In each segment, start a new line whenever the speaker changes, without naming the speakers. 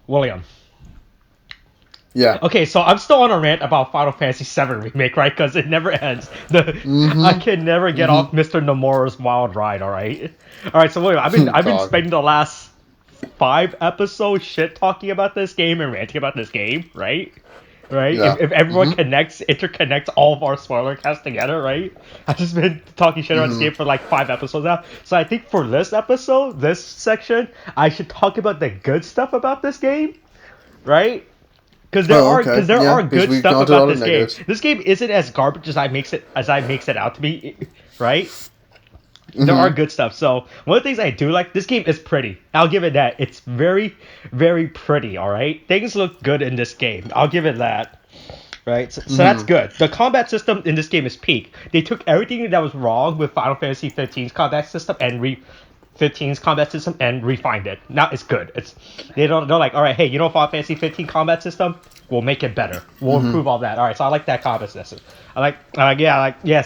William.
Yeah.
Okay, so I'm still on a rant about Final Fantasy VII Remake, right? Because it never ends. I can never get off Mr. Nomura's wild ride. All right. So William, I've been spending the last 5 episodes shit talking about this game and ranting about this game, right? Right?
Yeah.
If everyone interconnects all of our spoiler casts together, right? I've just been talking shit about this game for like 5 episodes now. So I think for this episode, this section, I should talk about the good stuff about this game, right? Because there are good stuff about this game. This game isn't as garbage as I makes it out to be, right? There are good stuff. So one of the things I do like, this game is pretty. I'll give it that. It's very, very pretty. All right, things look good in this game. I'll give it that. Right, so that's good. The combat system in this game is peak. They took everything that was wrong with Final Fantasy 15's combat system and 15's combat system and refined it. Now it's good. They're like, all right, hey, you know Final Fantasy 15 combat system? We'll make it better. We'll improve all that. All right, so I like that combat system. I like.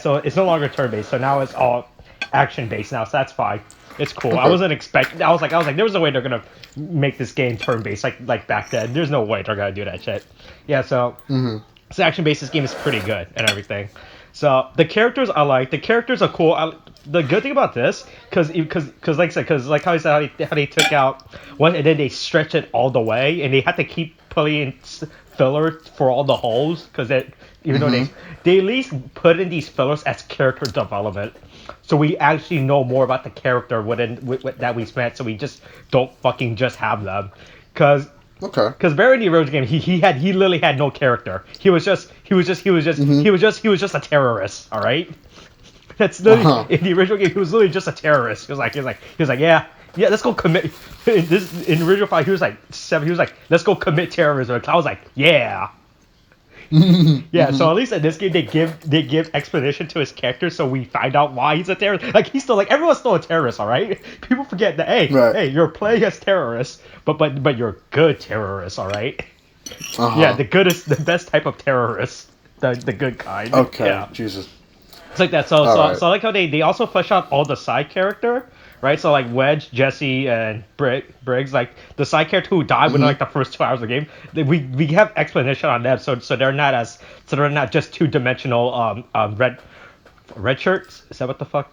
So it's no longer turn based. So now it's all action based now. So that's fine. It's cool. Okay. I wasn't expecting. I was like, there was no way they're gonna make this game turn based like back then. There's no way they're gonna do that shit. Yeah. So so action based, this game is pretty good and everything. So the characters I like. The characters are cool. The good thing about this, because like how I said, how they took out one and then they stretched it all the way, and they had to keep putting in filler for all the holes, because even though they at least put in these fillers as character development, so we actually know more about the character that we spent, so we just don't fucking just have them, because Barry in the original game, he literally had no character. He was just a terrorist. All right. That's literally in the original game. He was literally just a terrorist. He was like, yeah, let's go commit. In the original fight, he was like 7. He was like, let's go commit terrorism. I was like, yeah. Yeah, so at least in this game they give explanation to his character, so we find out why he's a terrorist. Like he's still like everyone's still a terrorist, all right? People forget that hey, you're playing as terrorists, but you're good terrorists, all right? Yeah, the best type of terrorist, the good kind.
Okay,
yeah.
Jesus.
It's like that. So I like how they also flesh out all the side character. Right, so like Wedge, Jesse, and Briggs, like the side character who died within like the first 2 hours of the game, we have explanation on them, so they're not just 2-dimensional red shirts. Is that what the fuck?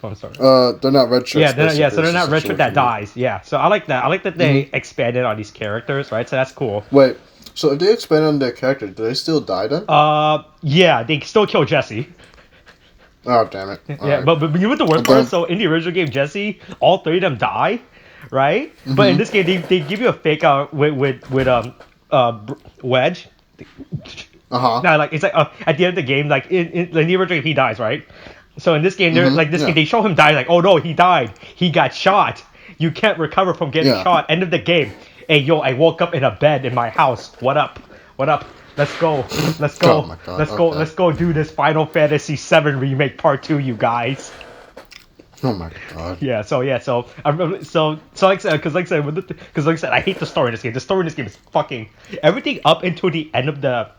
Oh, I'm sorry.
They're not red shirts.
Yeah, so they're not red shirt that dies. Yeah, so I like that. I like that they expanded on these characters, right? So that's cool.
Wait, so if they expand on their character, do they still die then?
Yeah, they still kill Jesse.
Oh, damn it.
Right. But you know what the worst part is? So in the original game, Jesse, all 3 of them die, right? But in this game, they give you a fake out with Wedge.
No,
like it's like at the end of the game, like in the original game, he dies, right? So in this game, game, they show him die. Like, oh no, he died. He got shot. You can't recover from getting shot. End of the game. Hey, yo, I woke up in a bed in my house. What up? Let's go.
Oh my God.
Let's go do this Final Fantasy VII Remake Part 2, you guys.
Oh my God.
Yeah. So like I said, I hate the story in this game. The story in this game is fucking everything up until the end of the.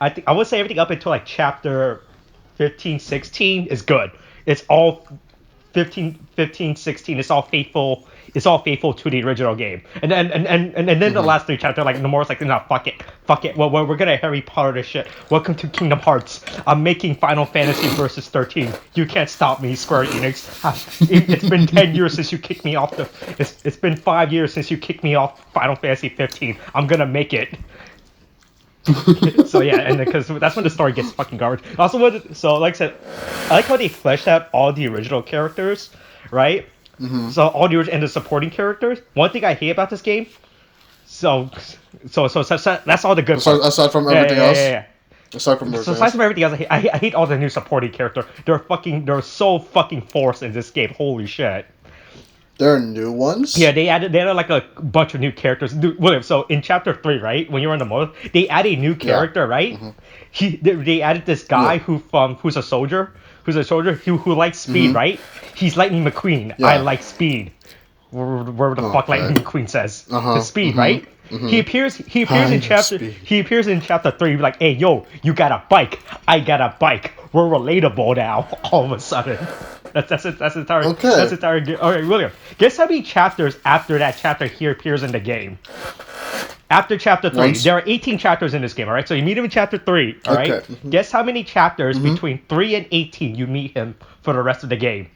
I would say everything up until like chapter 15, 16 is good. It's all 15, 16. It's all faithful. It's all faithful to the original game, and then the last 3 chapters, like Nomura's like, no, fuck it. Well, we're gonna Harry Potter this shit. Welcome to Kingdom Hearts. I'm making Final Fantasy Versus 13. You can't stop me, Square Enix. It's been 10 years since you kicked me off It's been 5 years since you kicked me off Final Fantasy 15. I'm gonna make it. So yeah, and because that's when the story gets fucking garbage. Also, like I said, I like how they fleshed out all the original characters, right? So all the supporting characters. One thing I hate about this game, so that's all the good.
Aside from everything else. Yeah. Aside from
everything else, I hate all the new supporting characters. They're so fucking forced in this game. Holy shit.
There are new ones?
Yeah, they added like a bunch of new characters. William, so in chapter 3, right, when you're on the motor, they added a new character, right? They added this guy who's a soldier. Who likes speed, right? He's Lightning McQueen. I like speed. Where the fuck Lightning McQueen says the speed, right? He appears in chapter 3, like, hey yo, you got a bike. I got a bike. We're relatable now. All of a sudden, that's entire.
Okay.
All right, William. Guess how many chapters after that chapter he appears in the game? After chapter 3,
Once-
there are 18 chapters in this game, all right? So you meet him in chapter 3, all right?
Okay.
Guess how many chapters between 3 and 18 you meet him for the rest of the game?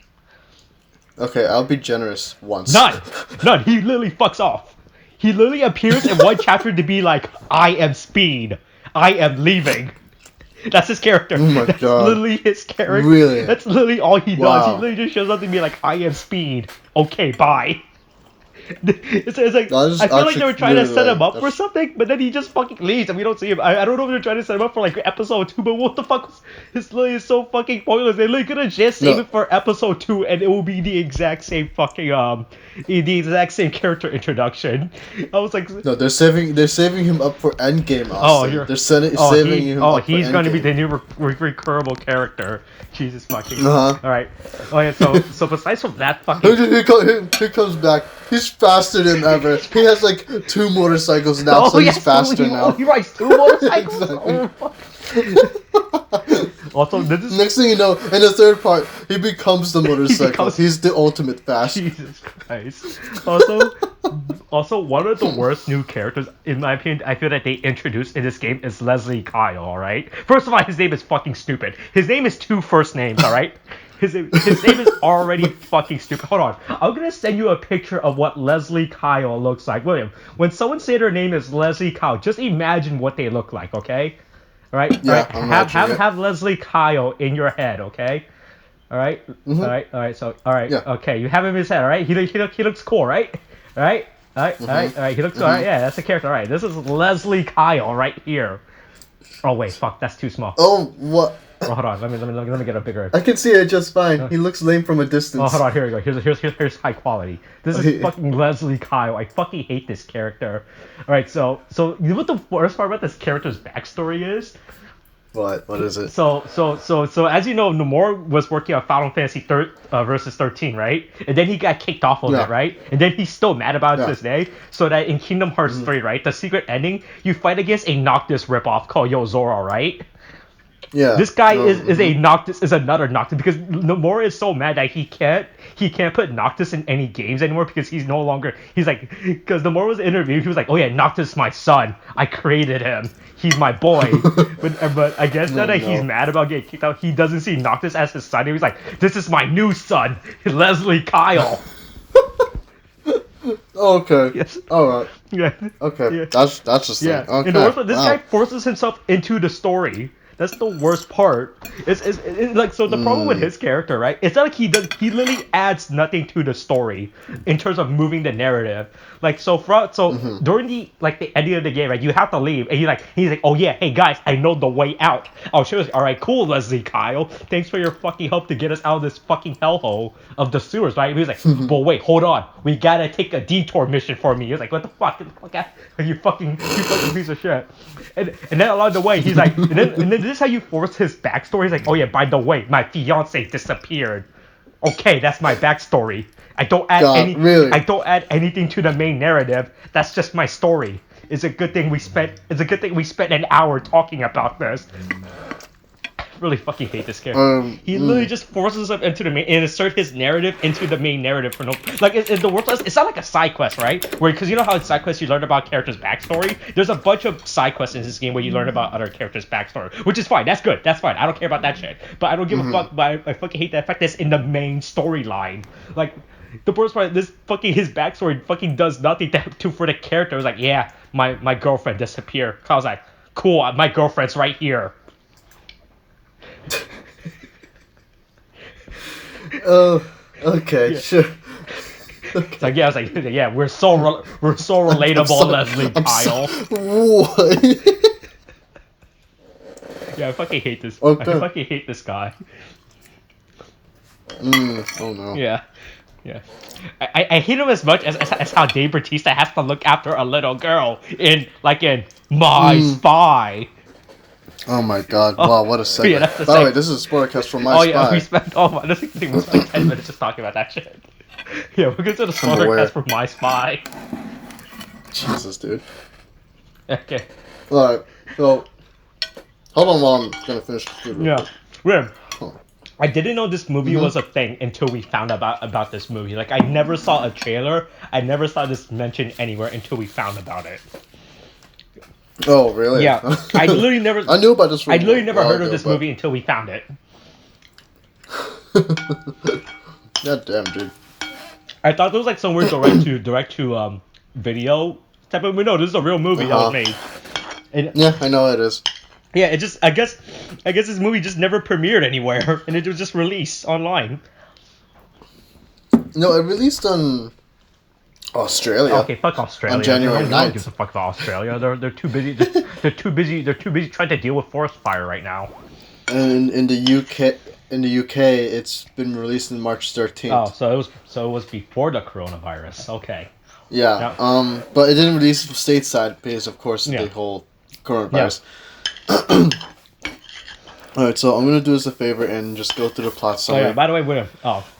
Okay, I'll be generous once.
None. None. He literally fucks off. He literally appears in one chapter to be like, I am Speed. I am leaving. That's his character.
Oh my
That's
God.
literally his character.
Really?
That's literally all he does.
Wow.
He literally just shows up to be like, I am Speed. Okay, bye. It's like,
That is
I feel like
actually
they were trying to
really
set him up for
that's-
something, but then he just fucking leaves and we don't see him. I don't know if they're trying to set him up for like episode 2, but what the fuck? His literally is so fucking pointless. They're literally gonna just save
No.
it for episode 2 and it will be the exact same fucking the exact same character introduction. I was like,
No, they're saving him up for Endgame. Austin.
oh, you're
They're saving him up for
he's gonna be
Endgame.
the new recurrable character. Jesus fucking.
Uh-huh.
All right. Oh yeah. So besides from that fucking.
He comes back. He's faster than ever. He has like 2 motorcycles now, so he's faster now.
He rides 2 motorcycles.
Exactly.
Oh, fuck. Also, this is
Next thing you know, in the third part, he becomes the motorcycle. He's the ultimate fast.
Jesus Christ. Also, one of the worst new characters, in my opinion, I feel that they introduced in this game is Leslie Kyle, alright? First of all, his name is fucking stupid. His name is 2 first names, alright? His name is already fucking stupid. Hold on. I'm gonna send you a picture of what Leslie Kyle looks like. William, when someone say their name is Leslie Kyle, just imagine what they look like, okay? Alright?
Yeah,
Alright? Have Leslie Kyle in your head, okay? Alright?
Mhm.
Alright, so, alright,
Yeah.
okay, you have him in his head, alright? He looks cool, right? Alright? Alright, he looks alright, yeah, that's the character, alright. This is Leslie Kyle right here. Oh wait, fuck, that's too small.
Oh, what?
Oh, hold on, let me get a bigger.
I can see it just fine. He looks lame from a distance.
Oh, hold on, here we go. Here's high quality. This is
Okay.
fucking Leslie Kyle. I fucking hate this character. Alright, so you know what the worst part about this character's backstory is?
What? What is it?
So as you know, Nomura was working on Final Fantasy versus 13, right? And then he got kicked off of
Yeah.
it, right? And then he's still mad about it
Yeah.
to this day. So that in Kingdom Hearts 3, right, the secret ending, you fight against a Noctis ripoff called Yozora, right?
Yeah.
This guy
no,
is a Noctis, is another Noctis, because Nomura is so mad that he can't put Noctis in any games anymore because he's no longer, he's like, because Nomura was interviewed, he was like, oh yeah, Noctis is my son, I created him, he's my boy. but I guess now that he's mad about getting kicked out, he doesn't see Noctis as his son. He was like, this is my new son, Leslie Kyle.
Okay.
Yes.
Alright.
Yeah.
Okay.
Yeah.
That's the thing.
Yeah.
Okay.
And the worst part, this
wow.
guy forces himself into the story. That's the worst part. It's like, so the problem with his character, right? It's not like he literally adds nothing to the story in terms of moving the narrative. Like, during the ending of the game, right, you have to leave, and he's like, oh yeah, hey guys, I know the way out. I'll show you. All right, cool, Leslie Kyle. Thanks for your fucking help to get us out of this fucking hellhole of the sewers, right? He's like, but wait, hold on, we gotta take a detour mission for me. He's like, what the fuck? Get the fuck out. You fucking piece of shit. And then along the way, he's like, and then this is how you force his backstory. He's like, oh yeah, by the way, my fiance disappeared. Okay, that's my backstory. I don't add I don't add anything to the main narrative. That's just my story. It's a good thing we spent an hour talking about this. Really fucking hate this character. He literally just forces him into the main and insert his narrative into the main narrative for no. Like the worst. It's not like a side quest, right? Where, because you know how in side quests you learn about characters' backstory. There's a bunch of side quests in this game where you learn about other characters' backstory, which is fine. That's good. That's fine. I don't care about that shit. But I don't give a fuck. But I fucking hate that fact that's in the main storyline. Like, the worst part, his backstory fucking does nothing to for the character. It was like, yeah, my girlfriend disappeared. I was like, cool, my girlfriend's right here.
Oh, okay,
Yeah.
sure.
It's like, yeah, I was like, yeah, we're so relatable, Leslie Kyle.
What?
Yeah, I fucking hate this.
Okay.
I fucking hate this guy.
Oh no.
Yeah. I hate him as much as how Dave Bautista has to look after a little girl in My Spy.
Oh my god! Wow, what a segue.
Yeah, that's the
By the way,
segue.
this is a spoilercast from My
Oh
Spy.
yeah, we spent this thing was like 10 minutes just talking about that shit. Yeah, we're going to the spoilercast for My Spy.
Jesus, dude.
Okay.
Alright, so hold on while I'm gonna finish the food. real
Yeah.
quick.
Rim.
Huh.
I didn't know this movie was a thing until we found about this movie. Like, I never saw a trailer. I never saw this mentioned anywhere until we found about it.
Oh, really?
Yeah, I literally never.
I knew about this.
I literally never heard of this movie until we found it.
God damn, dude.
I thought it was like some weird direct to video type of movie. No, this is a real movie that was made. And,
yeah, I know it is.
Yeah, it just I guess this movie just never premiered anywhere, and it was just released online.
No, it released on Australia.
Okay, fuck Australia.
On January 9th.
No one gives a fuck about Australia. They're too busy. They're too busy. They're too busy trying to deal with forest fire right now.
And in the UK, it's been released on March 13th.
Oh, so it was before the coronavirus. Okay.
Yeah. But it didn't release stateside because, of course, the whole coronavirus. Yeah. Alright, so I'm gonna do us a favor and just go through the plot summary.
Oh, yeah, by the way,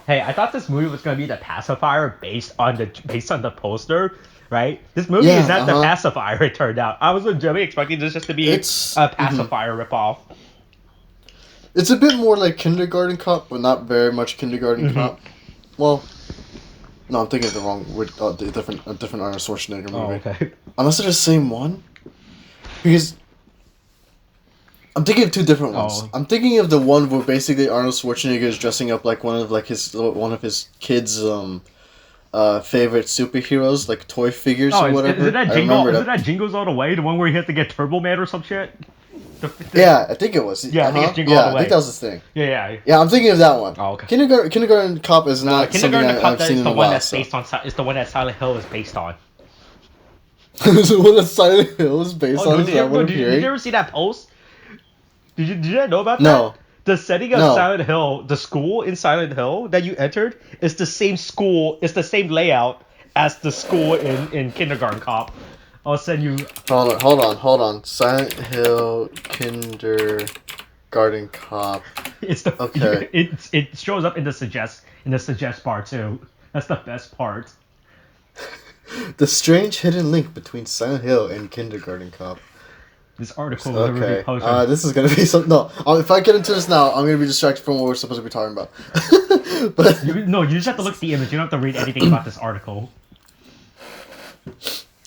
hey, I thought this movie was gonna be The Pacifier based on the poster, right? This movie is not The Pacifier. It turned out I was legitimately expecting this just to be a Pacifier ripoff.
It's a bit more like Kindergarten Cop, but not very much Kindergarten Cop. Well, no, I'm thinking of the wrong word. A different Arnold Schwarzenegger movie.
Oh, okay.
Unless they're the same one, because I'm thinking of two different ones.
Oh.
I'm thinking of the one where basically Arnold Schwarzenegger is dressing up like one of his kids' favorite superheroes, like toy figures or whatever.
Isn't that Jingles All the Way? The one where he has to get Turbo Man or some shit?
Yeah, I think it was.
Yeah, I think it's Jingle All the Way.
I think that was his thing.
Yeah.
Yeah, I'm thinking of that one.
Oh, okay.
Kindergarten Cop is not
Kindergarten Cop.
I've seen in a while.
It's the one that Silent Hill is based on.
The one that Silent Hill is based on.
Did you ever see that post? Did you know about that?
No.
The setting of Silent Hill, the school in Silent Hill that you entered, is the same school. It's the same layout as the school in Kindergarten Cop. I'll send you.
Hold on. Silent Hill Kindergarten Cop.
Okay. It shows up in the suggest bar too. That's the best part.
The strange hidden link between Silent Hill and Kindergarten Cop.
This article was already posted.
This is gonna be something. No, if I get into this now, I'm gonna be distracted from what we're supposed to be talking about. But
you just have to look at the image. You don't have to read anything about this article.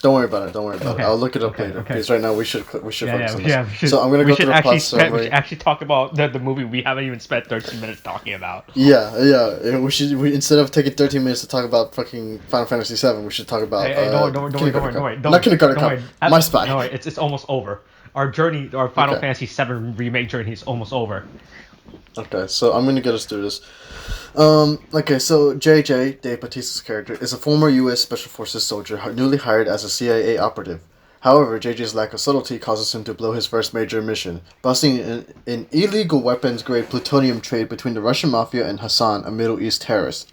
Don't worry about it. I'll look it up later.
Okay.
Because right now we should focus on this.
Yeah.
So I'm gonna go through the plot summary.
We should actually talk about the movie we haven't even spent 13 minutes talking about.
Yeah. We instead of taking 13 minutes to talk about fucking Final Fantasy VII, we should talk about.
Don't worry.
Not Kindergarten Cop. My Spy.
No, it's almost over. Our Final Fantasy VII remake journey is almost over.
Okay, so I'm gonna get us through this. Okay, so JJ, Dave Bautista's character, is a former U.S. Special Forces soldier newly hired as a CIA operative. However, JJ's lack of subtlety causes him to blow his first major mission, busting an illegal weapons-grade plutonium trade between the Russian Mafia and Hassan, a Middle East terrorist.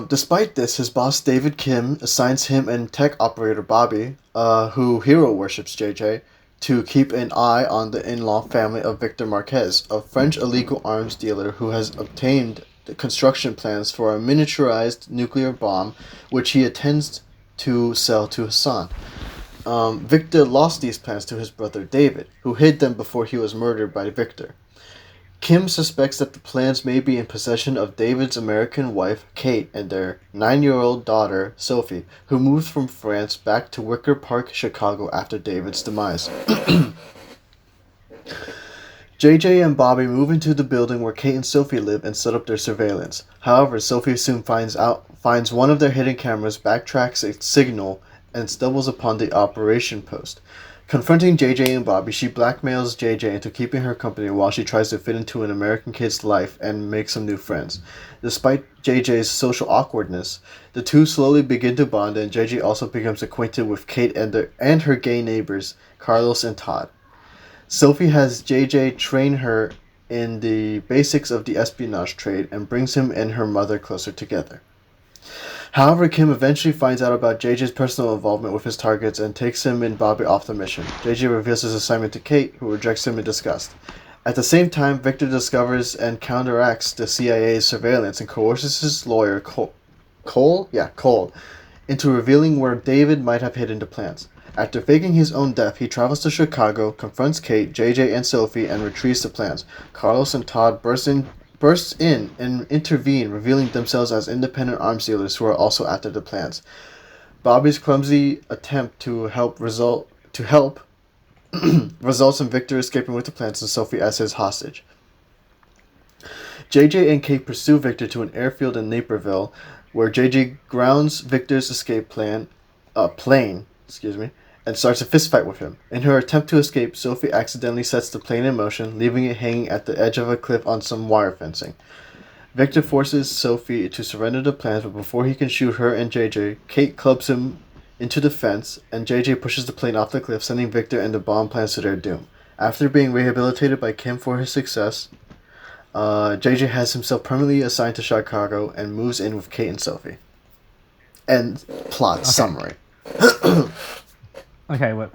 Despite this, his boss David Kim assigns him and tech operator Bobby, who hero worships JJ, to keep an eye on the in-law family of Victor Marquez, a French illegal arms dealer who has obtained the construction plans for a miniaturized nuclear bomb, which he intends to sell to Hassan. Victor lost these plans to his brother David, who hid them before he was murdered by Victor. Kim suspects that the plans may be in possession of David's American wife, Kate, and their 9-year-old daughter, Sophie, who moved from France back to Wicker Park, Chicago after David's demise. JJ and Bobby move into the building where Kate and Sophie live and set up their surveillance. However, Sophie soon finds one of their hidden cameras, backtracks its signal, and stumbles upon the operation post. Confronting JJ and Bobby, she blackmails JJ into keeping her company while she tries to fit into an American kid's life and make some new friends. Despite JJ's social awkwardness, the two slowly begin to bond, and JJ also becomes acquainted with Kate and her gay neighbors, Carlos and Todd. Sophie has JJ train her in the basics of the espionage trade and brings him and her mother closer together. However, Kim eventually finds out about JJ's personal involvement with his targets and takes him and Bobby off the mission. JJ reveals his assignment to Kate, who rejects him in disgust. At the same time, Victor discovers and counteracts the CIA's surveillance and coerces his lawyer, Cole, into revealing where David might have hidden the plans. After faking his own death, he travels to Chicago, confronts Kate, JJ, and Sophie, and retrieves the plans. Carlos and Todd burst in and intervene, revealing themselves as independent arms dealers who are also after the plans. Bobby's clumsy attempt to help results in Victor escaping with the plants and Sophie as his hostage. JJ and Kate pursue Victor to an airfield in Naperville, where JJ grounds Victor's escape plane, and starts a fistfight with him. In her attempt to escape, Sophie accidentally sets the plane in motion, leaving it hanging at the edge of a cliff on some wire fencing. Victor forces Sophie to surrender the plans, but before he can shoot her and JJ, Kate clubs him into the fence, and JJ pushes the plane off the cliff, sending Victor and the bomb plans to their doom. After being rehabilitated by Kim for his success, JJ has himself permanently assigned to Chicago and moves in with Kate and Sophie. End plot summary.
Okay, but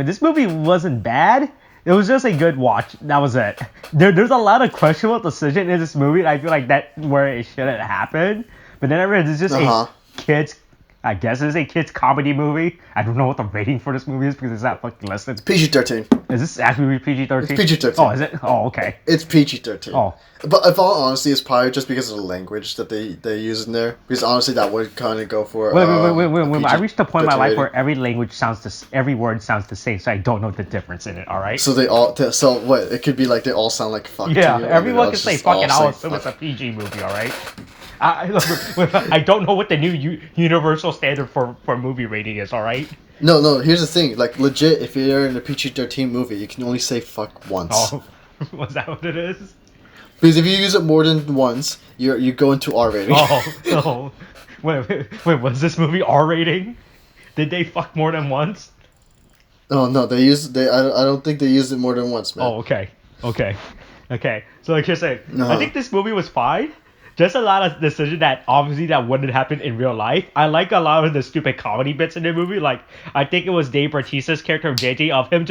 this movie wasn't bad. It was just a good watch. That was it. There's a lot of questionable decisions in this movie, and I feel like that's where it shouldn't happen. But then I realized it's just a kids. I guess it's a kids comedy movie. I don't know what the rating for this movie is because it's not fucking listed.
PG-13.
Is this actually PG-13?
It's PG-13.
Oh, is it? Oh, okay.
It's PG-13.
Oh.
But if all honesty, it's probably just because of the language that they use in there. Because honestly, that would kind of go for.
Wait. I reached the point in my life where every language every word sounds the same, so I don't know the difference in it. All right.
So what? It could be like they all sound like fuck.
Yeah,
to you,
everyone can say fucking. I'll assume it's a PG movie. All right. I don't know what the new universal standard for movie rating is. All right.
No. Here's the thing. Like legit, if you're in a PG-13 movie, you can only say fuck once.
Oh, was that what it is?
Because if you use it more than once, you go into R rating.
Oh. Wait, was this movie R rating? Did they fuck more than once?
Oh no, I don't think they used it more than once, man.
Oh, okay. So like you're saying, I think this movie was fine. Just a lot of decisions that obviously that wouldn't happen in real life. I like a lot of the stupid comedy bits in the movie. Like I think it was Dave Bautista's character of JJ of him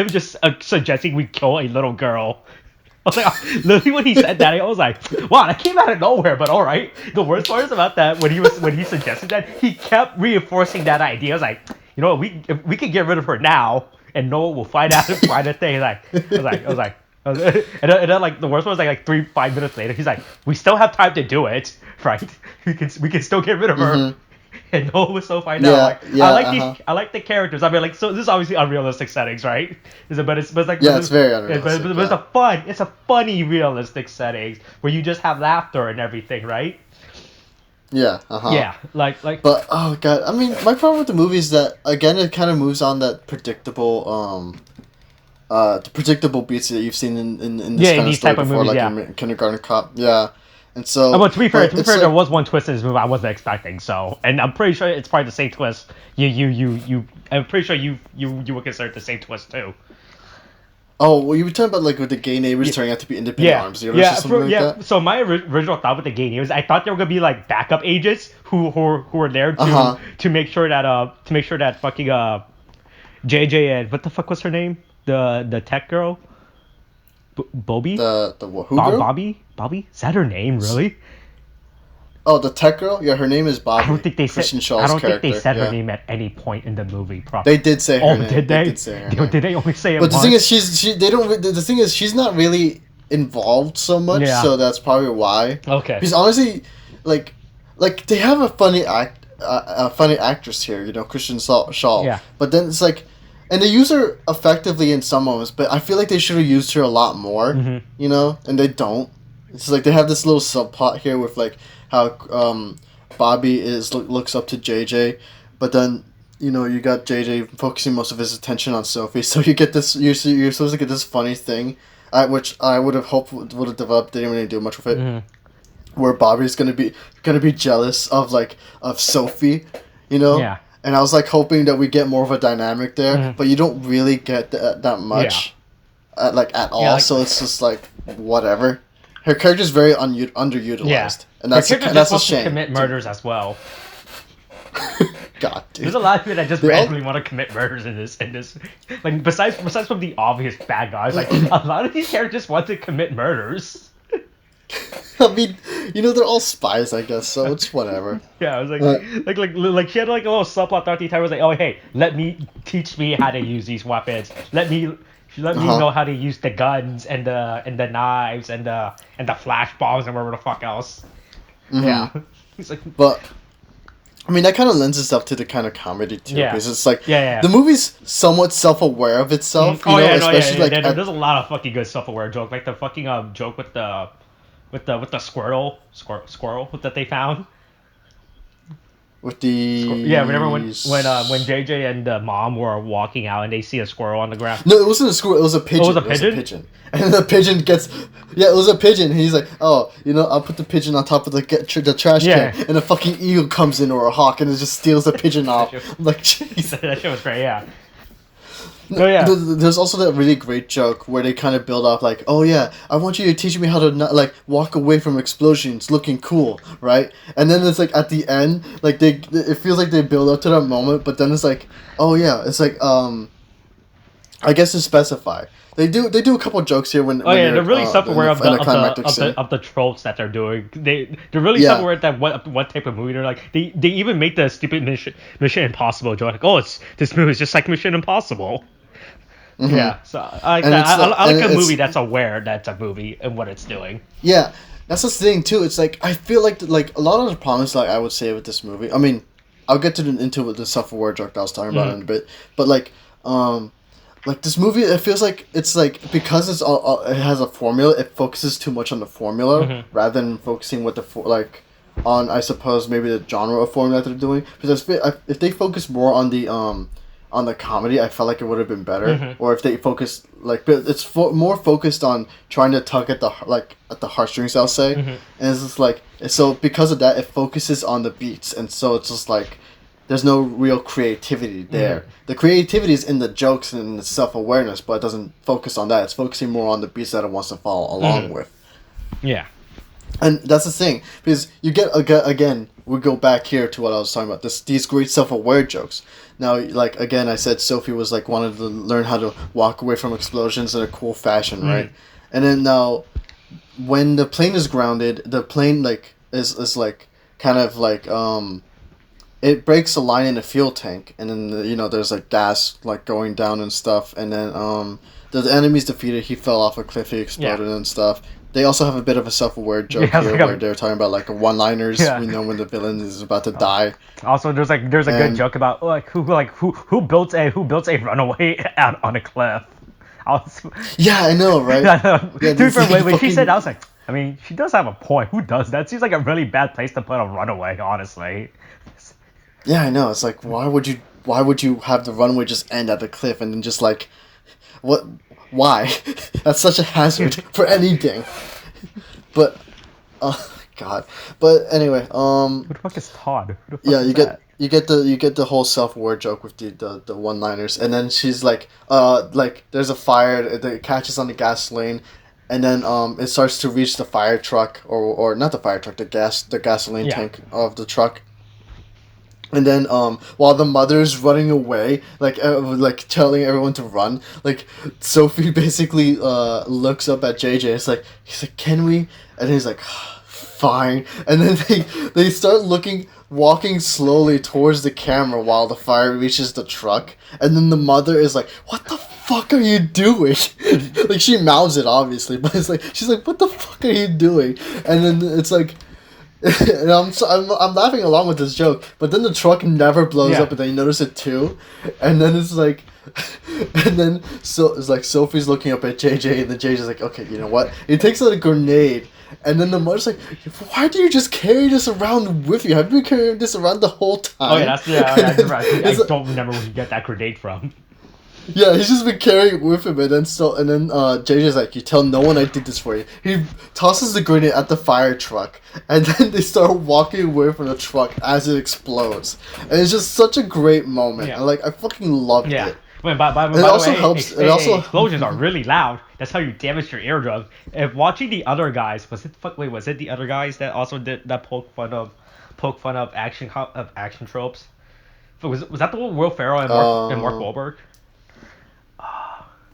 just suggesting we kill a little girl. I was like, literally when he said that, I was like, wow, that came out of nowhere, but all right. The worst part is about that when he suggested that, he kept reinforcing that idea. I was like, you know, we can get rid of her now, and no one will find out and find a thing. And then like the worst one was like 5 minutes later, he's like, we still have time to do it, right? We can still get rid of her. Mm-hmm. And no one will still find out. I like the characters. I mean, like, so this is obviously unrealistic settings, right? It's very unrealistic. But it's a funny realistic settings where you just have laughter and everything, right?
Yeah.
Yeah, like.
But oh god, I mean, my problem with the movie is that again, it kind of moves on that predictable, the predictable beats that you've seen in this kind of story before, movies, like Kindergarten Cop. Yeah. And so,
but to be fair, there was one twist in this movie I wasn't expecting. So, and I'm pretty sure it's probably the same twist. I'm pretty sure you would consider it the same twist too.
Oh, well, you were talking about like with the gay neighbors turning out to be independent arms dealers or that?
So my original thought with the gay neighbors, I thought they were gonna be like backup agents who were there to make sure that fucking JJ and what the fuck was her name, the tech girl. Bobby?
The who girl?
Bobby? Is that her name, really?
Oh, the tech girl? Yeah, her name is Bobby.
I don't think they said her name at any point in the movie.
They did say her name.
Oh, did they?
Did say her name.
Did they only say it
once?
But
the thing is, she's not really involved so much, so that's probably why.
Okay.
Because honestly, like they have a funny actress here, you know, Kristen Schaal.
Yeah.
But then it's like, and they use her effectively in some moments, but I feel like they should have used her a lot more, you know, and they don't. It's like they have this little subplot here with like how Bobby looks up to JJ, but then you know you got JJ focusing most of his attention on Sophie, so you get this. You're supposed to get this funny thing, which I would have hoped would have developed. They didn't really do much with it, where Bobby's gonna be jealous of Sophie, you know.
Yeah.
And I was like hoping that we get more of a dynamic there, but you don't really get that much, at all. So it's just like whatever. Her character's very underutilized, and that's a shame.
To commit murders as well.
God, dude.
There's a lot of people that just randomly want to commit murders in this. Like besides from the obvious bad guys, like a lot of these characters want to commit murders.
I mean, you know, they're all spies, I guess, so it's whatever.
Yeah, I was like she had like a little subplot throughout the entire. Was like, oh hey, teach me how to use these weapons. Let me know how to use the guns and the knives and the flash bombs and whatever the fuck else. Yeah, he's like,
but I mean, that kind of lends itself to the kind of comedy too,
Yeah.
because it's like
Yeah.
the movie's somewhat self-aware of itself.
Oh
You know,
yeah, no,
especially
yeah.
like
There's a lot of fucking good self-aware joke, like the fucking joke with the squirrel that they found.
with the
Yeah, remember when JJ and mom were walking out and they see a squirrel on the ground.
No, it wasn't a squirrel. It was a pigeon.
Oh, it was a pigeon?
And the pigeon gets. Yeah, it was a pigeon. And he's like, oh, I'll put the pigeon on top of the trash
Yeah.
can, and a fucking eagle comes in or a hawk and it just steals the pigeon off. I'm like, jeez.
That shit was great. Yeah. Oh yeah.
There's also that really great joke where they kind of build up like, oh yeah, I want you to teach me how to not like walk away from explosions looking cool, right? And then it's like at the end, like it feels like they build up to that moment, but then it's like, oh yeah, it's like I guess to specify. They do a couple of jokes here when
They're really self-aware of
climactic scene.
the tropes that they're doing. They're really self-aware that what type of movie they're like. They even make the stupid Mission Impossible joke like, oh, this movie is just like Mission Impossible. Mm-hmm. Yeah, so I like that. I like a movie that's aware that's a movie and what it's doing.
Yeah, that's the thing too. It's like I feel like a lot of the problems like I would say with this movie. I mean, I'll get into the self-aware joke that I was talking about in a bit, but like this movie, it feels like it's like because it has a formula, it focuses too much on the formula rather than focusing with on I suppose maybe the genre of formula that they're doing. Because if they focus more on the comedy, I felt like it would have been better. Or if they focus but it's more focused on trying to tug at the heartstrings, I'll say. And it's just like so because of that, it focuses on the beats, and so it's just like. There's no real creativity there. The creativity is in the jokes and in the self-awareness, but it doesn't focus on that. It's focusing more on the beats that it wants to follow along with.
Yeah.
And that's the thing. Because you get, again, we go back here to what I was talking about. These great self-aware jokes. Now, like, again, I said Sophie was, like, wanted to learn how to walk away from explosions in a cool fashion, right? And then now, when the plane is grounded, the plane, like, is like, kind of, like, it breaks a line in the fuel tank, and then there's like gas like going down and stuff, and then the enemy's defeated. He fell off a cliff, he exploded and stuff. They also have a bit of a self-aware joke here where they're talking about like one-liners. We know when the villain is about to die.
Also, there's a good joke about who built a runaway out on a cliff.
Yeah, I know, right?
When she said that, I was like, I mean, she does have a point. Who does that? Seems like a really bad place to put a runaway, honestly.
Yeah, I know. It's like, why would you have the runway just end at the cliff and then just like, what? Why? That's such a hazard for anything. But, God. But anyway,
who the fuck is Todd? Who the fuck
yeah,
is
you get the whole self-aware joke with the one-liners, and then she's like there's a fire, it catches on the gasoline, and then it starts to reach the fire truck or not the fire truck, the gasoline tank of the truck. And then, while the mother's running away, like telling everyone to run, like Sophie basically looks up at JJ. He's like, "Can we?" And he's like, "Fine." And then they start walking slowly towards the camera while the fire reaches the truck. And then the mother is like, "What the fuck are you doing?" Like she mouths it obviously, but it's like she's like, "What the fuck are you doing?" And then it's like. And I'm laughing along with this joke, but then the truck never blows up, and then you notice it too, and then it's like, and then it's like Sophie's looking up at JJ, and then JJ's like, okay, you know what? He takes out a grenade, and then the mother's like, why do you just carry this around with you? Have you been carrying this around the whole time?
Oh yeah, you're right. I don't remember where you get that grenade from.
Yeah, he's just been carrying it with him, and then JJ's like, you tell no one I did this for you. He tosses the grenade at the fire truck, and then they start walking away from the truck as it explodes. And it's just such a great moment.
Yeah.
And I fucking loved it.
Wait, by
it also helps. It also
explosions are really loud. That's how you damage your eardrum. If watching the other guys, was it the other guys that also did that poke fun of action tropes? Was that the one Will Ferrell and Mark Wahlberg?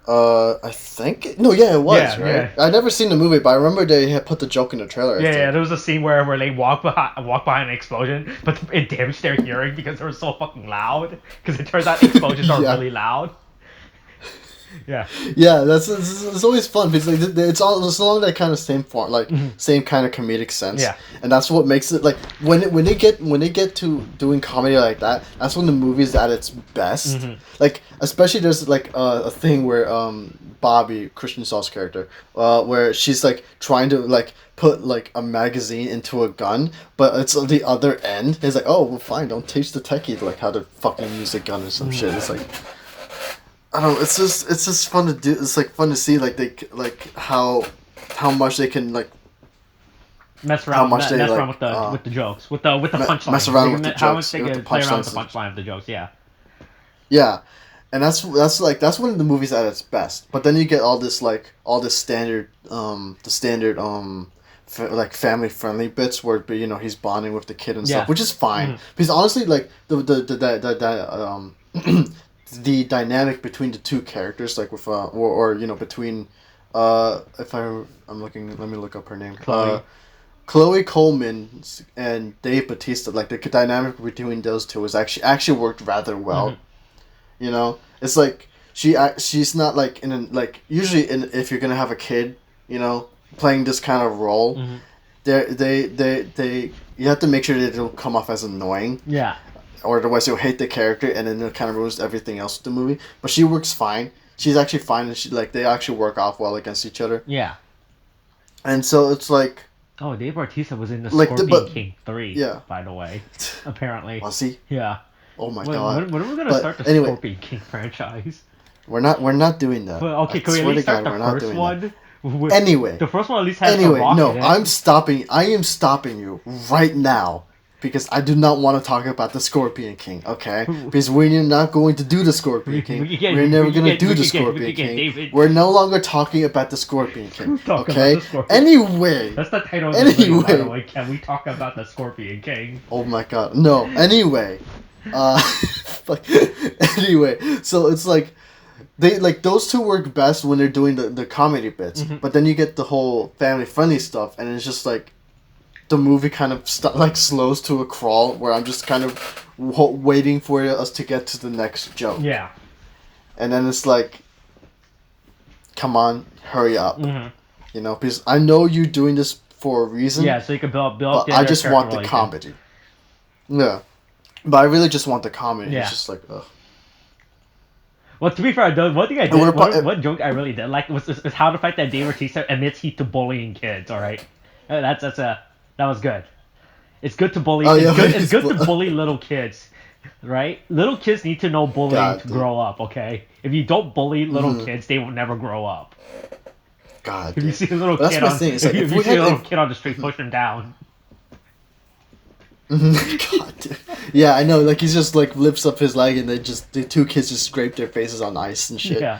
I think no, yeah, it was right.
Yeah.
I never seen the movie, but I remember they had put the joke in the trailer.
Yeah. There was a scene where they walk behind an explosion, but it damaged their hearing because they were so fucking loud. Because it turns out explosions are really loud. Yeah.
Yeah, that's it's always fun because like it's along that kind of same form, like same kind of comedic sense,
Yeah.
and that's what makes it like when they get to doing comedy like that, that's when the movie's at its best. Like especially there's like a thing where Bobby, Christian Saul's character, where she's like trying to like put like a magazine into a gun, but it's on the other end. It's like, oh well, fine, don't teach the techie like how to fucking use a gun or some shit. It's like. I don't know. It's just fun to do. It's like fun to see like they like how much they can like
Mess around,
how much they
mess
like
around with the jokes, with the punchline.
mess around with the
How much
jokes,
they
with
can
the
play around with the
punchlines.
punchline of the jokes. Yeah.
Yeah, and that's when the movie's at its best. But then you get all this standard like family friendly bits where you know he's bonding with the kid and stuff, which is fine because honestly like the dynamic between the two characters, like with or you know between if I'm looking, let me look up her name. Chloe Coleman and Dave Bautista, like the dynamic between those two is actually worked rather well. You know, it's like she's not like like usually if you're gonna have a kid, you know, playing this kind of role, they you have to make sure that it'll come off as annoying.
Yeah.
Or otherwise you'll hate the character and then it kind of ruins everything else with the movie. But she works fine. She's actually fine and she like they actually work off well against each other.
Yeah.
And so it's like
oh, Dave Bautista was in the
like
Scorpion King 3,
yeah.
by the way. Apparently.
Was he?
Yeah.
Oh my god.
When are we gonna start the Scorpion King franchise?
We're not doing that.
Well, okay, can we at least start the first one?
Anyway.
The first one at least has The Rock
no,
in it.
I am stopping you right now. Because I do not want to talk about the Scorpion King, okay? Because we're not going to do the Scorpion King. We're never going to do the Scorpion King. We're no longer talking about the Scorpion King, okay? Anyway.
That's the title of the video, by the way. Can we talk about the Scorpion King?
Oh my god. No, anyway. Anyway, so it's like... They like those two work best when they're doing the comedy bits. But then you get the whole family-friendly stuff, and it's just like... The movie kind of slows to a crawl where I'm just kind of waiting for us to get to the next joke.
Yeah.
And then it's like, come on, hurry up. You know, because I know you're doing this for a reason.
Yeah, so you can build
but I just want the comedy. Yeah. But I really just want the comedy. Yeah. It's just like, ugh.
Well, to be fair, one thing I did, one joke I really did like was how the fact that Dave Bautista admits to bullying kids. All right, that was good. It's good to bully. It's good to bully little kids, right? Little kids need to know bullying to grow up. Okay, if you don't bully little kids, they will never grow up.
God.
If you see a little kid on, if you see a little kid on the street, push him down.
God, dude. Yeah, I know. Like, he's just like lifts up his leg, and the two kids just scrape their faces on ice and shit.
Yeah.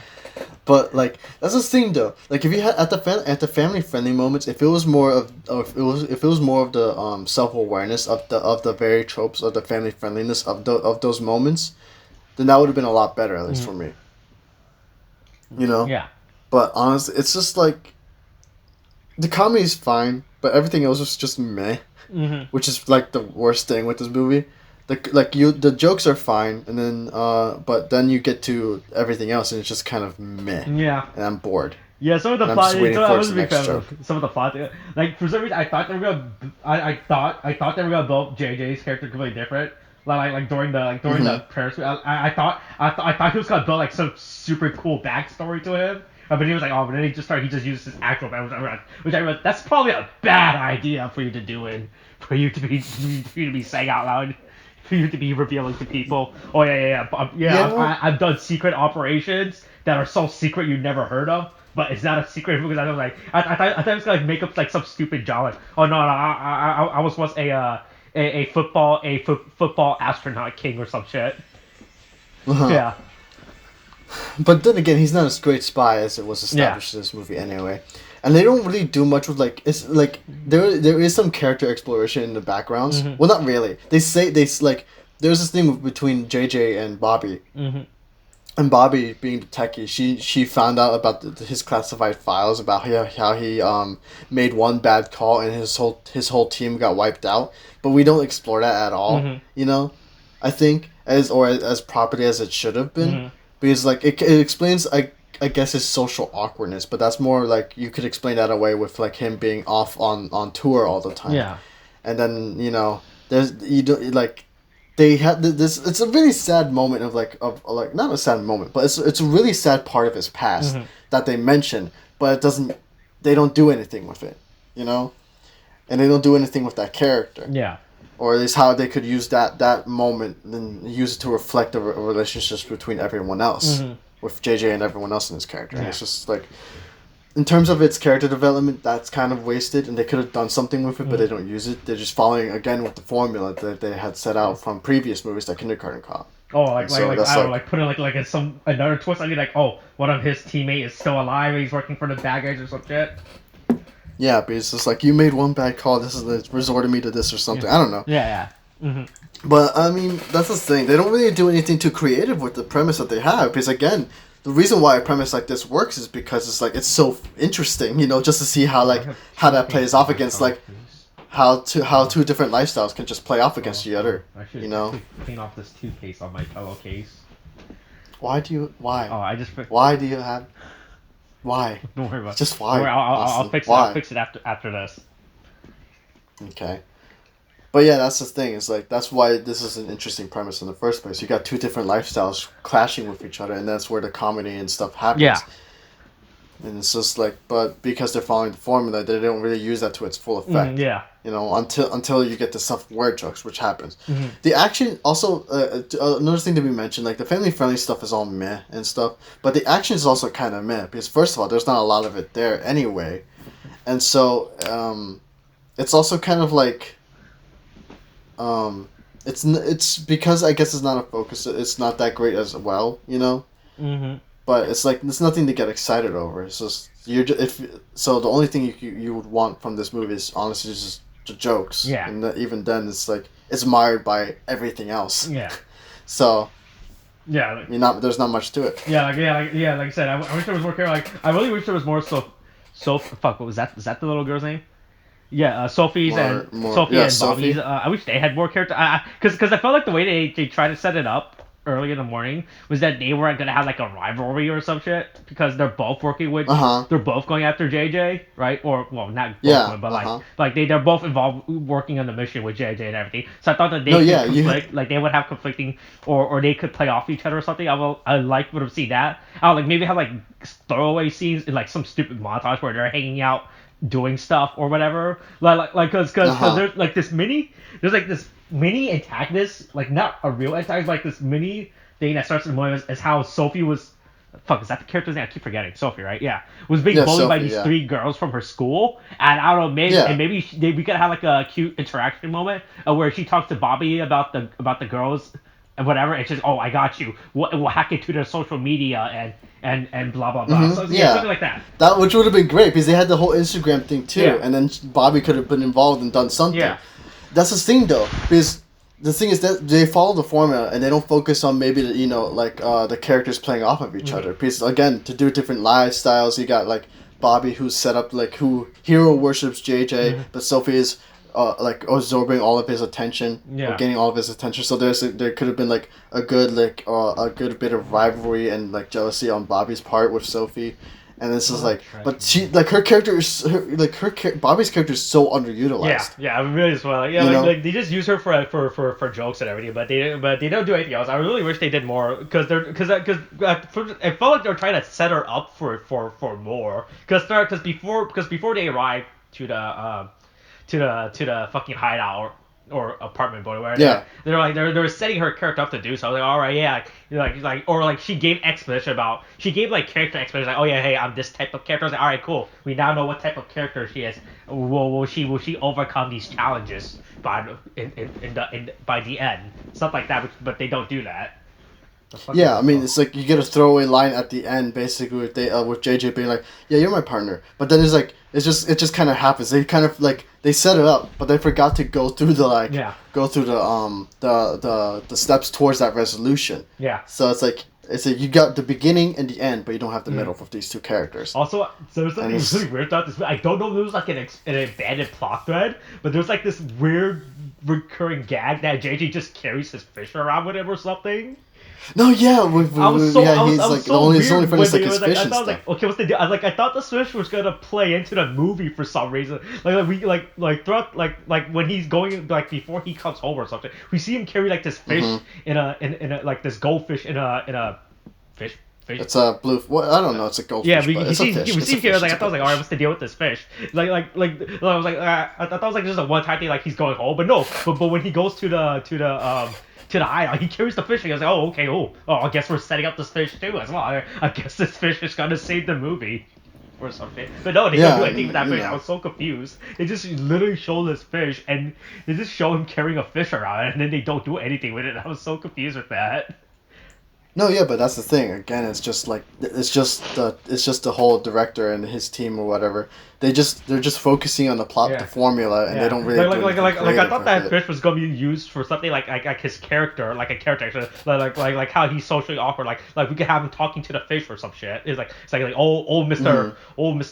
But like that's the thing though. Like if you had at the family friendly moments, if it was more of the self awareness of the very tropes of the family friendliness of those moments, then that would have been a lot better, at least for me. You know.
Yeah.
But honestly, it's just like the comedy is fine, but everything else is just meh. Which is like the worst thing with this movie. The jokes are fine, and then but then you get to everything else, and it's just kind of meh.
Yeah.
And I'm bored.
Yeah, some of the plot. I was a big fan of some of the plot. Like for some reason, I thought they were gonna. I thought they were gonna build JJ's character completely different. Like during the Paris. I thought he was gonna build like some super cool backstory to him. But he was like, but then he just used his actual memory, which I realized that's probably a bad idea for you to do it, for you to be saying out loud, for you to be revealing to people. Oh I've done secret operations that are so secret you never heard of, but it's not a secret because I was like, I thought it was gonna make up like some stupid job. Like, oh no, I was once a football astronaut king or some shit. Yeah.
But then again, he's not as great spy as it was established in this movie anyway. And they don't really do much with like it's like there is some character exploration in the backgrounds. Well, not really. They there's this thing between JJ and Bobby. And Bobby, being the techie, she found out about his classified files about how he made one bad call and his whole team got wiped out. But we don't explore that at all. You know, I think as properly as it should have been. Because like it explains, I I guess his social awkwardness, but that's more like you could explain that away with like him being off on tour all the time.
Yeah.
And then there's you do like they had this. It's a really sad moment of like not a sad moment, but it's a really sad part of his past that they mention, but it doesn't. They don't do anything with it, and they don't do anything with that character.
Yeah.
Or at least how they could use that moment and use it to reflect the relationships between everyone else, with JJ and everyone else in his character.
Yeah.
And it's just like, in terms of its character development, that's kind of wasted, and they could have done something with it, but they don't use it. They're just following again with the formula that they had set out from previous movies like Kindergarten Cop.
Oh, I don't know, put it like some another twist. I mean, like, oh, one of his teammates is still alive. And he's working for the bad guys or some shit.
Yeah, but it's just like, you made one bad call. This is resorted me to this or something.
Yeah.
I don't know.
Yeah.
But I mean, that's the thing. They don't really do anything too creative with the premise that they have. Because again, the reason why a premise like this works is because it's so interesting. Just to see how that plays off against how two different lifestyles can just play off against each other.
I should clean off this toothpaste on my pillowcase.
Why? Why do you have? Why?
Don't worry about it.
Just why?
I'll fix it. I'll fix it after this.
Okay. But yeah, that's the thing. It's like, that's why this is an interesting premise in the first place. You got two different lifestyles clashing with each other, and that's where the comedy and stuff happens.
Yeah.
And it's just like, but because they're following the formula, they don't really use that to its full effect.
Yeah.
Until you get the self-aware jokes, which happens. The action also, another thing to be mentioned, like the family-friendly stuff is all meh and stuff, but the action is also kind of meh, because first of all, there's not a lot of it there anyway. And so, it's also kind of like, it's because I guess it's not a focus, it's not that great as well, But it's like, there's nothing to get excited over. It's just, so the only thing you would want from this movie is honestly just the jokes.
Yeah.
And even then, it's like, it's mired by everything else.
Yeah.
So,
yeah,
there's not much to it.
Like I said, I wish there was more character. Like, I really wish there was more. Fuck, what was that? Is that the little girl's name? Yeah, Sophie and Bobby's. I wish they had more character. Because I felt like the way they tried to set it up early in the morning was that they were gonna have like a rivalry or some shit because they're both working with they're both going after JJ, right? Or well, not both going, but like they're both involved working on the mission with JJ and everything. So I thought that they could conflict, like they would have conflicting or they could play off each other or something. I would have seen that. I would like maybe have like throwaway scenes in like some stupid montage where they're hanging out doing stuff or whatever. Because there's like this mini antagonist, like not a real antagonist, like this mini thing that starts in the movie as how Sophie was, fuck, is that the character's name? I keep forgetting. Sophie, right? Yeah, was being bullied by these three girls from her school, and I don't know, maybe we could have like a cute interaction moment where she talks to Bobby about the girls and whatever. It's just, oh, I got you. We'll hack into their social media and blah blah blah. So something like that.
That which would have been great because they had the whole Instagram thing too, and then Bobby could have been involved and done something. Yeah. That's the thing though, because the thing is that they follow the formula and they don't focus on maybe the characters playing off of each other. Because again, to do different lifestyles, you got like Bobby who's set up like who hero worships JJ, but Sophie is like absorbing all of his attention, or gaining all of his attention. So there could have been like a good bit of rivalry and like jealousy on Bobby's part with Sophie. And this is like, but she like her character is Bobby's character is so underutilized.
Yeah, really as well. Like they just use her for jokes and everything, but they don't do anything else. I really wish they did more because it felt like they're trying to set her up for more because before they arrive to the fucking hideout or apartment building where they're setting her character up to do so. I was like, all right, like she gave character explanation like, oh yeah, hey, I'm this type of character. I was like, all right, cool. We now know what type of character she is. Will she overcome these challenges by the end? Stuff like that, but they don't do that.
Yeah, I mean, it's like you get a throwaway line at the end, basically with JJ being like, "Yeah, you're my partner," but then it's like it just kind of happens. They kind of like they set it up, but they forgot to go through the steps towards that resolution. Yeah. So it's like you got the beginning and the end, but you don't have the middle of these two characters.
Also, so there's something really weird about this. I don't know if there was like an abandoned plot thread, but there's like this weird recurring gag that JJ just carries his fish around with him or something.
No, yeah,
I was so
yeah,
I was,
he's
I was
like
so
it's only
weird
funny
when
like
they
his
was like
fish
I
and
thought
stuff.
like okay what's the deal? I thought this fish was gonna play into the movie for some reason. We throughout like when he's going like before he comes home or something, we see him carry like this fish in a like this goldfish in a fish.
It's a blue. Well, I don't know. It's a
Yeah,
goldfish, but it's a fish.
we
It's a
see him.
fish.
Like
It's
I
a
thought, I was
good
like, all right,
fish.
what's the deal with this fish? I was like, I thought it was like just a one time thing, like he's going home, but no. But when he goes to the island, he carries the fish. And I was like, oh, okay, I guess we're setting up this fish too as well. I guess this fish is gonna save the movie or something. But no, they don't do anything with that fish. I was so confused. They just literally show this fish and they just show him carrying a fish around, and then they don't do anything with it. I was so confused with that.
No, yeah, but that's the thing. Again, it's just like it's just the whole director and his team or whatever. They're just focusing on the plot, the formula, and they don't really do anything
I thought
creative
that
with it.
fish was gonna be used for something like his character, like a character, actually, like how he's socially awkward, like we could have him talking to the fish or some shit. It's like old Mister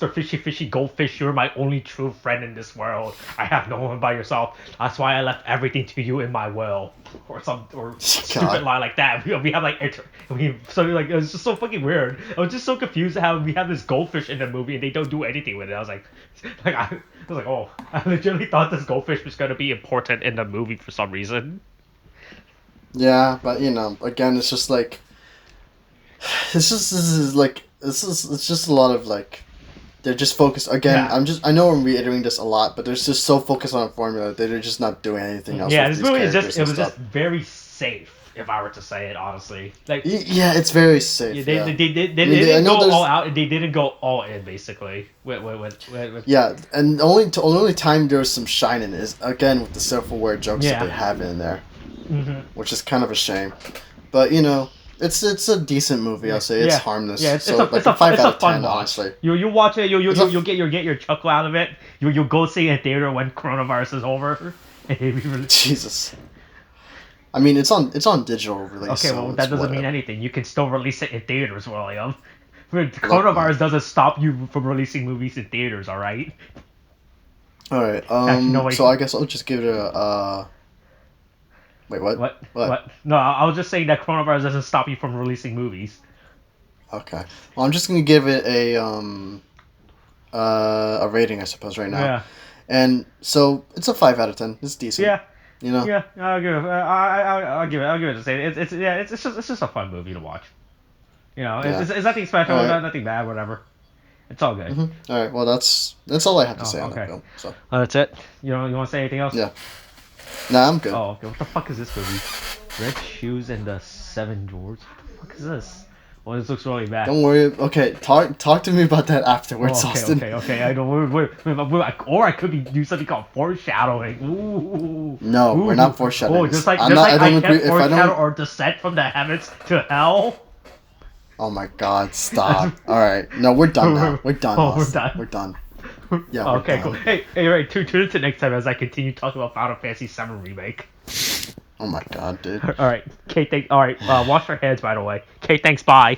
Fishy Goldfish, you're my only true friend in this world. I have no one by yourself. That's why I left everything to you in my will, or stupid line like that. We have like something like it's just so fucking weird. I was just so confused how we have this goldfish in the movie and they don't do anything with it. I was I was like, oh, I legitimately thought this goldfish was gonna be important in the movie for some reason.
Yeah, but again, it's just like it's just a lot of like they're just focused again.
Yeah.
I know I'm reiterating this a lot, but they're just so focused on a formula that they're just not doing anything else.
Yeah,
with
this
these
movie is
characters
just
and stuff.
very safe, if I were to say it honestly. Like
Yeah, it's very safe.
they
Yeah.
didn't
know
go
there's-
all out and they didn't go all in basically. With
Yeah, and only time there was some shine in it is again with the self-aware jokes that they have in there, which is kind of a shame. But it's a decent movie. I'll say it's harmless.
Yeah,
it's a 5 out of 10. Honestly,
you watch it, you'll get your chuckle out of it. You'll go see it in theater when coronavirus is over.
Jesus. I mean, it's on digital release.
Okay,
so
well that doesn't
whatever.
mean anything. You can still release it in theaters, William. Coronavirus doesn't stop you from releasing movies in theaters, all right?
All right.
Actually, no, wait.
So I guess I'll just give it a. Wait, what?
What? No, I was just saying that coronavirus doesn't stop you from releasing movies.
Okay. Well, I'm just gonna give it a rating, I suppose, right now.
Yeah.
And so it's a 5 out of 10. It's decent.
Yeah.
Yeah,
I'll give it. I'll give it to say it's just a fun movie to watch. It's nothing special,
right.
nothing bad, whatever. It's all good.
Mm-hmm. All right. Well, that's all I have to say on that film. So.
That's it. You want to say anything else?
Yeah. Nah, I'm good.
Oh, okay. What the fuck is this movie? Red Shoes and the Seven Dwarfs. What the fuck is this? Well, this looks really bad.
Don't worry. Okay, talk to me about that afterwards,
okay,
Austin.
Okay. I don't. Wait, or I could be do something called foreshadowing. Ooh.
No, we're not foreshadowing.
Oh, just like
I don't agree.
can't foreshadow or descent from the heavens to hell.
Oh my God! Stop. All right. No, we're done now. We're done.
Oh,
Austin. We're done. Yeah.
Okay, cool. Hey, right. Tune into next time as I continue talking about Final Fantasy VII Remake.
Oh my God, dude.
All right. Okay. All right. Wash your hands, by the way. Okay. Thanks. Bye.